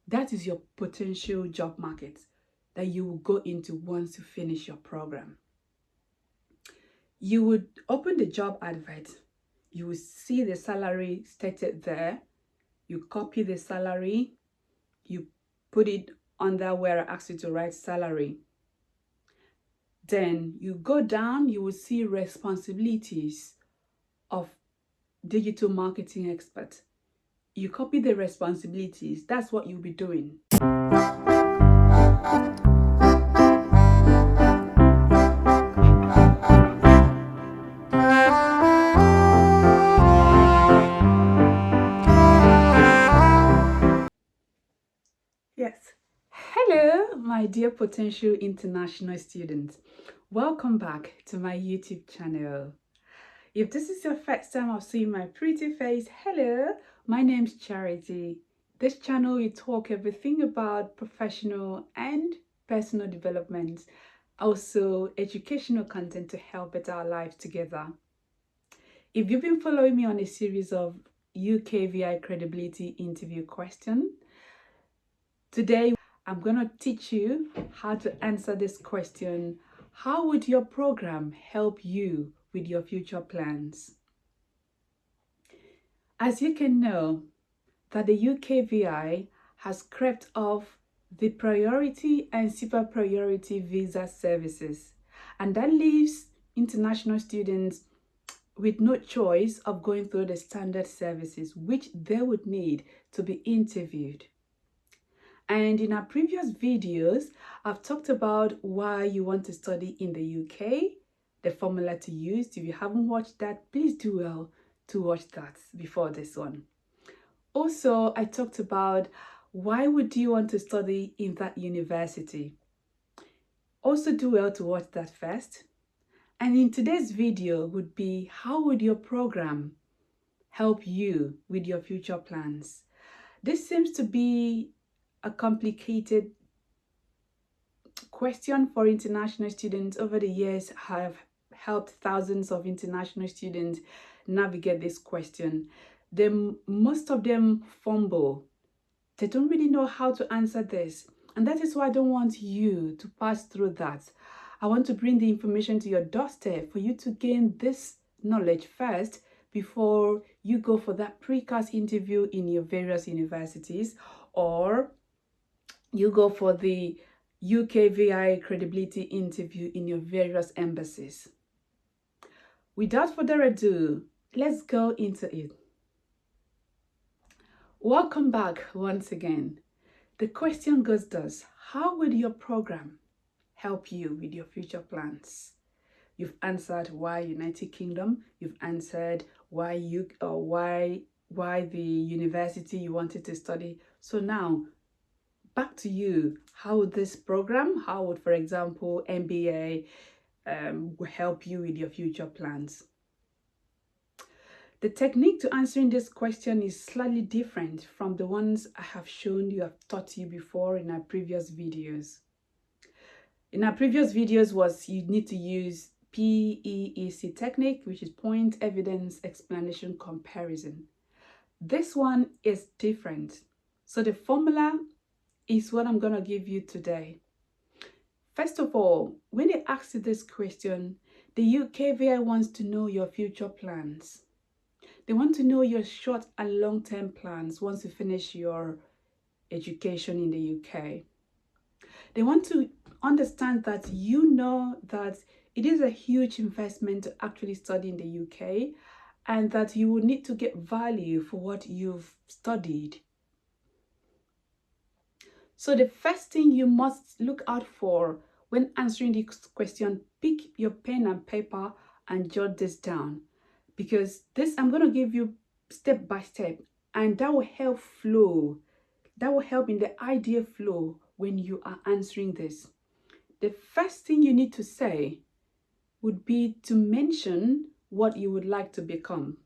That is your potential job market that you will go into once you finish your program. You would open the job advert. You will see the salary stated there. You copy the salary. You put it under where I asked you to write salary. Then you go down, you will see responsibilities of digital marketing expert. You copy the responsibilities. That's what you'll be doing. Yes. Hello, my dear potential international students. Welcome back to my YouTube channel. If this is your first time of seeing my pretty face, hello, my name's Charity. This channel we talk everything about professional and personal development, also educational content to help better our lives together. If you've been following me on a series of UKVI Credibility interview questions, today I'm going to teach you how to answer this question: how would your program help you with your future plans? As you can know, that the UKVI has crept off the priority and super priority visa services, and that leaves international students with no choice of going through the standard services which they would need to be interviewed. And in our previous videos, I've talked about why you want to study in the UK, the formula to use. If you haven't watched that, please do well to watch that before this one. Also, I talked about why would you want to study in that university. Also do well to watch that first. And in today's video would be, how would your program help you with your future plans? This seems to be a complicated question for international students. Over the years, I have helped thousands of international students navigate this question. Most of them fumble. They don't really know how to answer this. And that is why I don't want you to pass through that. I want to bring the information to your doorstep for you to gain this knowledge first before you go for that precast interview in your various universities, or you go for the UKVI credibility interview in your various embassies. Without further ado, let's go into it. Welcome back once again. The question goes thus: how would your program help you with your future plans? You've answered why United Kingdom. You've answered why the university you wanted to study. So now, back to you. How would this program, how would, for example, MBA help you with your future plans? The technique to answering this question is slightly different from the ones I have shown you, have taught you before in our previous videos. In our previous videos you need to use PEEC technique, which is point, evidence, explanation, comparison. This one is different. So the formula is what I'm going to give you today. First of all, when they ask you this question, the UKVI wants to know your future plans. They want to know your short and long-term plans once you finish your education in the UK. They want to understand that you know that it is a huge investment to actually study in the UK, and that you will need to get value for what you've studied. So the first thing you must look out for when answering this question, pick your pen and paper and jot this down, because this I'm going to give you step by step, and that will help flow. That will help in the idea flow when you are answering this. The first thing you need to say would be to mention what you would like to become.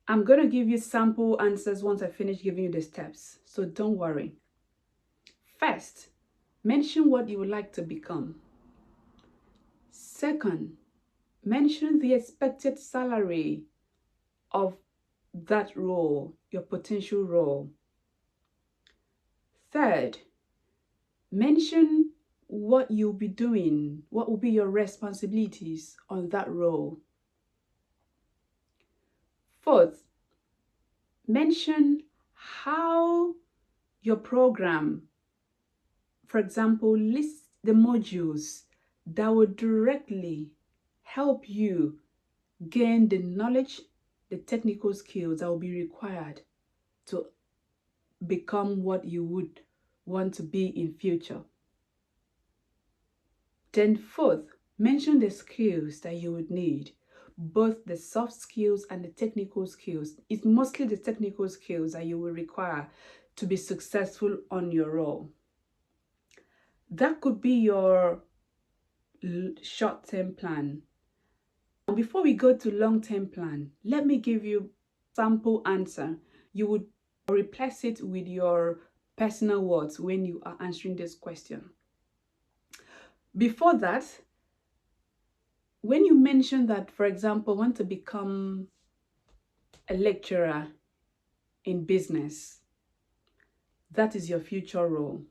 I'm going to give you sample answers once I finish giving you the steps, so don't worry. First, mention what you would like to become. Second, mention the expected salary of that role your potential role. Third, mention what you'll be doing, what will be your responsibilities on that role. Fourth, mention how your program, for example, list the modules that will directly help you gain the knowledge, the technical skills that will be required to become what you would want to be in future. Then fourth, mention the skills that you would need, both the soft skills and the technical skills. It's mostly the technical skills that you will require to be successful on your role. That could be your short-term plan. And before we go to long-term plan, let me give you sample answer. You would replace it with your personal words when you are answering this question. Before that, when you mention that, for example, want to become a lecturer in business, that is your future role.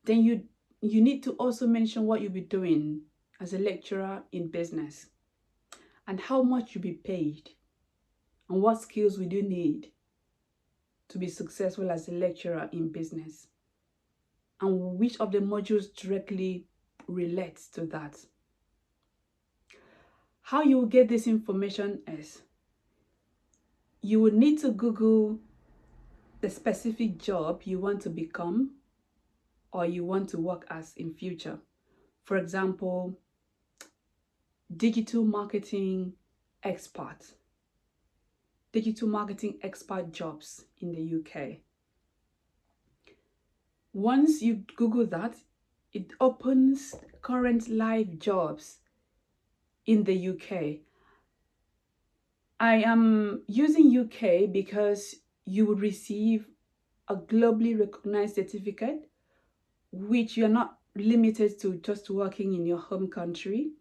Then you need to also mention what you'll be doing as a lecturer in business and how much you'll be paid and what skills would you need to be successful as a lecturer in business and which of the modules directly relates to that. How you will get this information is you would need to Google the specific job you want to become or you want to work as in future. For example, digital marketing expert jobs in the UK. Once you Google that, it opens current live jobs in the UK. I am using UK because you will receive a globally recognized certificate, which you're not limited to just working in your home country.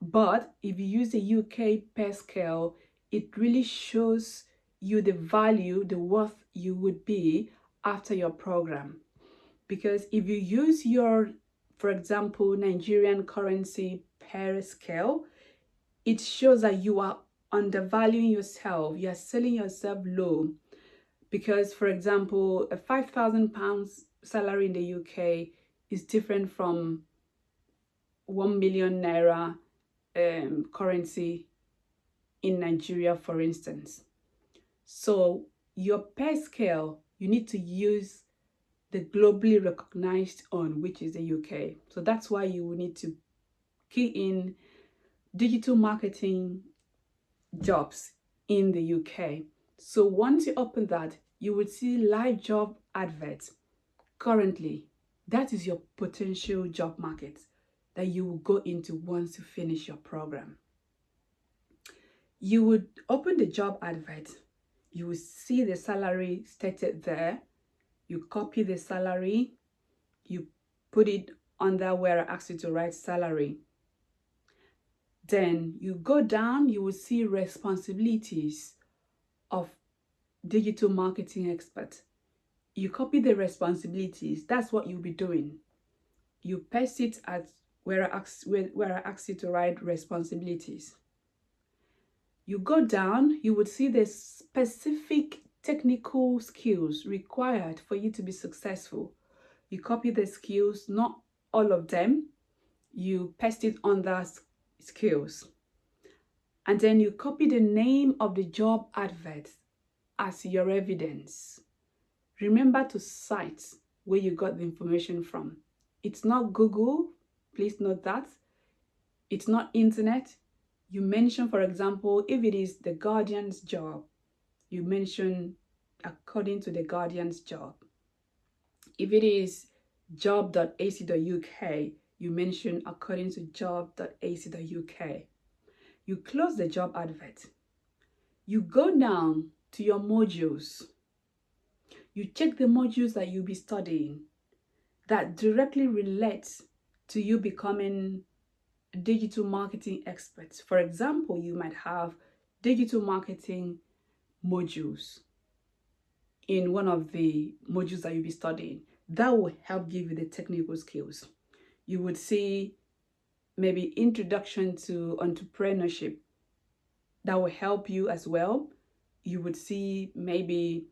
But if you use the UK pay scale, it really shows you the value, the worth you would be after your program. Because if you use your, for example, Nigerian currency per scale, it shows that you are undervaluing yourself. You are selling yourself low. Because, for example, a £5,000 salary in the UK is different from 1 million naira currency in Nigeria, for instance. So your pay scale, you need to use the globally recognized one, which is the UK. So that's why you will need to key in digital marketing jobs in the UK. So once you open that, you would see live job adverts. Currently, that is your potential job market that you will go into once you finish your program. You would open the job advert. You will see the salary stated there. You copy the salary. You put it under where I asked you to write salary. Then you go down, you will see responsibilities of digital marketing expert. You copy the responsibilities. That's what you'll be doing. You paste it at where I asked you to write responsibilities. You go down, you would see the specific technical skills required for you to be successful. You copy the skills, not all of them. You paste it under skills. And then you copy the name of the job advert as your evidence. Remember to cite where you got the information from. It's not Google, please note that. It's not internet. You mention, for example, if it is the Guardian's job, you mention according to the Guardian's job. If it is job.ac.uk, you mention according to job.ac.uk. You close the job advert. You go down to your modules. You check the modules that you'll be studying that directly relates to you becoming a digital marketing expert. For example, you might have digital marketing modules in one of the modules that you'll be studying. That will help give you the technical skills. You would see maybe introduction to entrepreneurship. That will help you as well. You would see maybe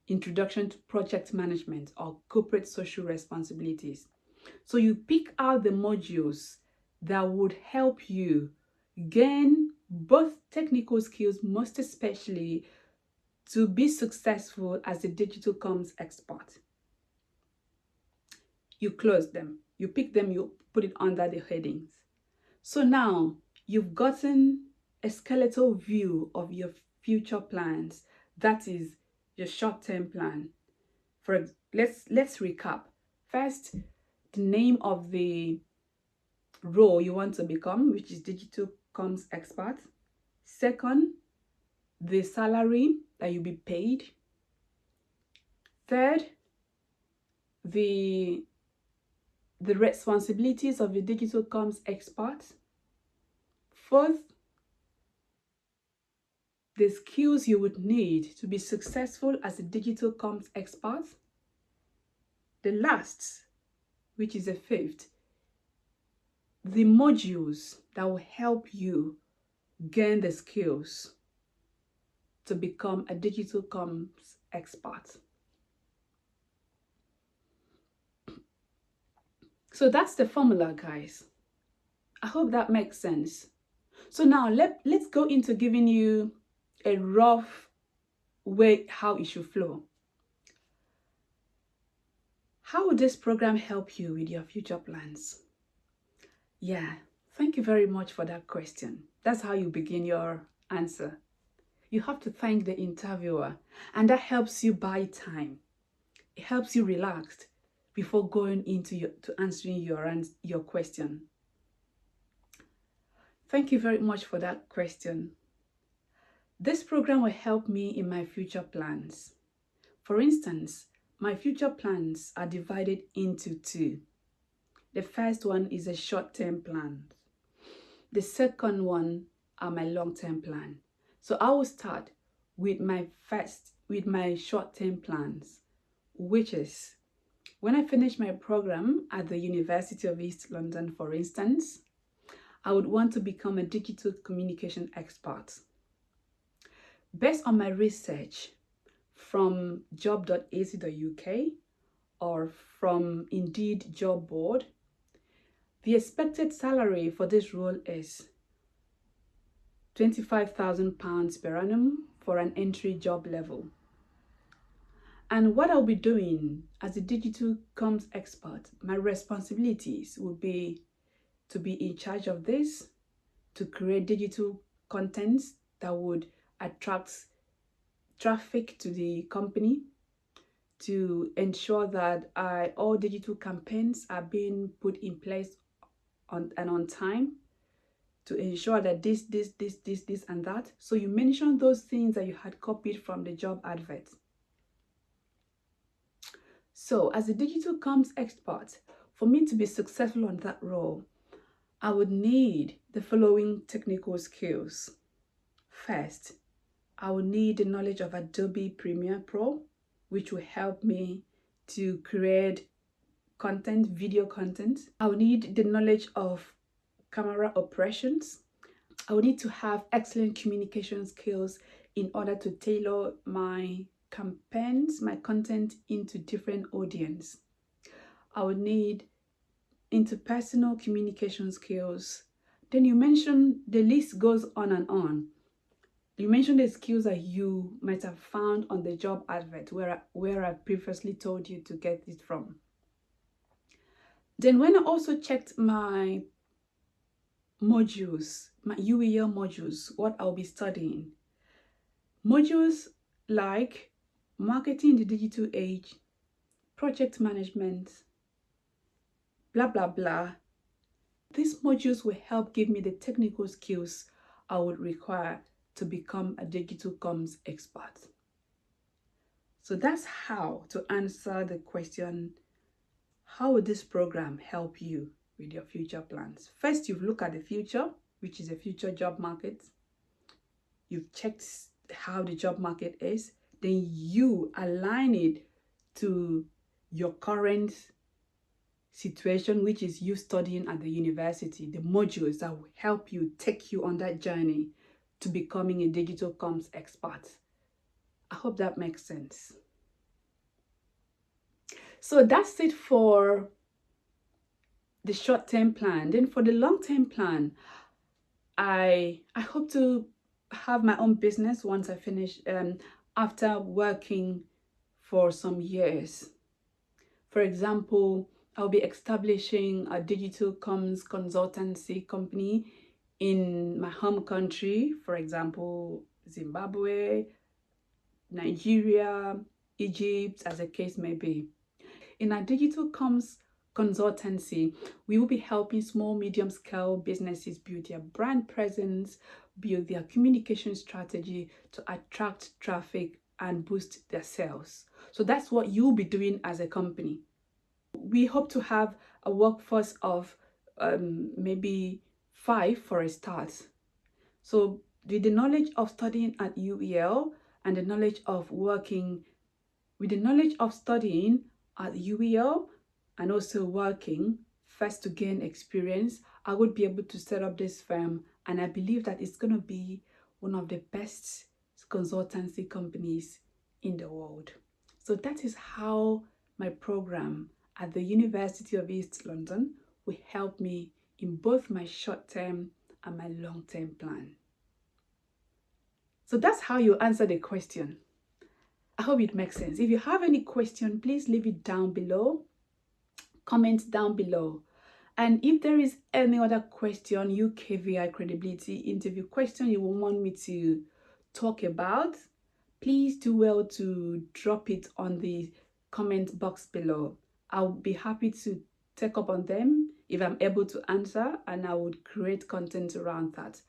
introduction to project management or corporate social responsibilities. So you pick out the modules that would help you gain both technical skills, most especially to be successful as a digital comms expert. You close them, you pick them, you put it under the headings. So now you've gotten a skeletal view of your future plans. That is your short-term plan. Let's recap. First, the name of the role you want to become, which is digital comms expert. Second, the salary that you'll be paid. Third, the responsibilities of a digital comms expert. Fourth, the skills you would need to be successful as a digital comms expert. The last, which is the fifth, the modules that will help you gain the skills to become a digital comms expert. So that's the formula, guys. I hope that makes sense. So now let's go into giving you a rough way how it should flow. How would this program help you with your future plans? Yeah, thank you very much for that question. That's how you begin your answer. You have to thank the interviewer, and that helps you buy time. It helps you relax before going into answering your question. Thank you very much for that question. This program will help me in my future plans. For instance, my future plans are divided into two. The first one is a short-term plan. The second one are my long-term plan. So I will start with my short-term plans, which is when I finish my program at the University of East London, for instance, I would want to become a digital communication expert. Based on my research from job.ac.uk or from Indeed Job Board, the expected salary for this role is £25,000 per annum for an entry job level. And what I'll be doing as a digital comms expert, my responsibilities will be to be in charge of this, to create digital contents that would attract traffic to the company, to ensure that all digital campaigns are being put in place on time, to ensure that this and that. So you mentioned those things that you had copied from the job advert. So as a digital comms expert, for me to be successful on that role, I would need the following technical skills. First, I would need the knowledge of Adobe Premiere Pro, which will help me to create content, video content. I would need the knowledge of camera operations. I would need to have excellent communication skills in order to tailor my campaigns, my content into different audience. I would need interpersonal communication skills. Then you mentioned, the list goes on and on. You mentioned the skills that you might have found on the job advert where I previously told you to get it from. Then when I also checked my modules, my UEL modules, what I'll be studying, modules like marketing in the digital age, project management, blah, blah, blah. These modules will help give me the technical skills I would require to become a digital comms expert. So that's how to answer the question, how would this program help you with your future plans? First, you look at the future, which is the future job market. you've checked how the job market is, then you align it to your current situation, which is you studying at the university, the modules that will help you take you on that journey to becoming a digital comms expert. I hope that makes sense. So that's it for the short-term plan. Then for the long-term plan, I hope to have my own business once I finish, after working for some years. For example, I'll be establishing a digital comms consultancy company in my home country, for example, Zimbabwe, Nigeria, Egypt, as the case may be. In our digital comms consultancy, we will be helping small, medium-scale businesses build their brand presence, build their communication strategy to attract traffic and boost their sales. So that's what you'll be doing as a company. We hope to have a workforce of maybe 5 for a start. So with the knowledge of studying at UEL and the knowledge of working, with the knowledge of studying at UEL and also working first to gain experience, I would be able to set up this firm, and I believe that it's going to be one of the best consultancy companies in the world. So that is how my program at the University of East London will help me in both my short-term and my long-term plan. So that's how you answer the question. I hope it makes sense. If you have any question, please leave it down below. Comment down below. And if there is any other question, UKVI Credibility interview question you will want me to talk about, please do well to drop it on the comment box below. I'll be happy to take up on them if I'm able to answer, and I would create content around that.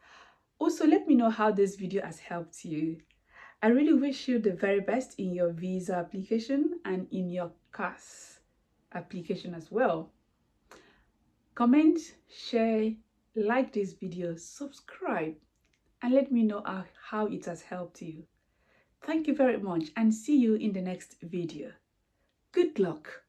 Also, let me know how this video has helped you. I really wish you the very best in your visa application and in your CAS application as well. Comment, share, like this video, subscribe, and let me know how it has helped you. Thank you very much, and see you in the next video. Good luck.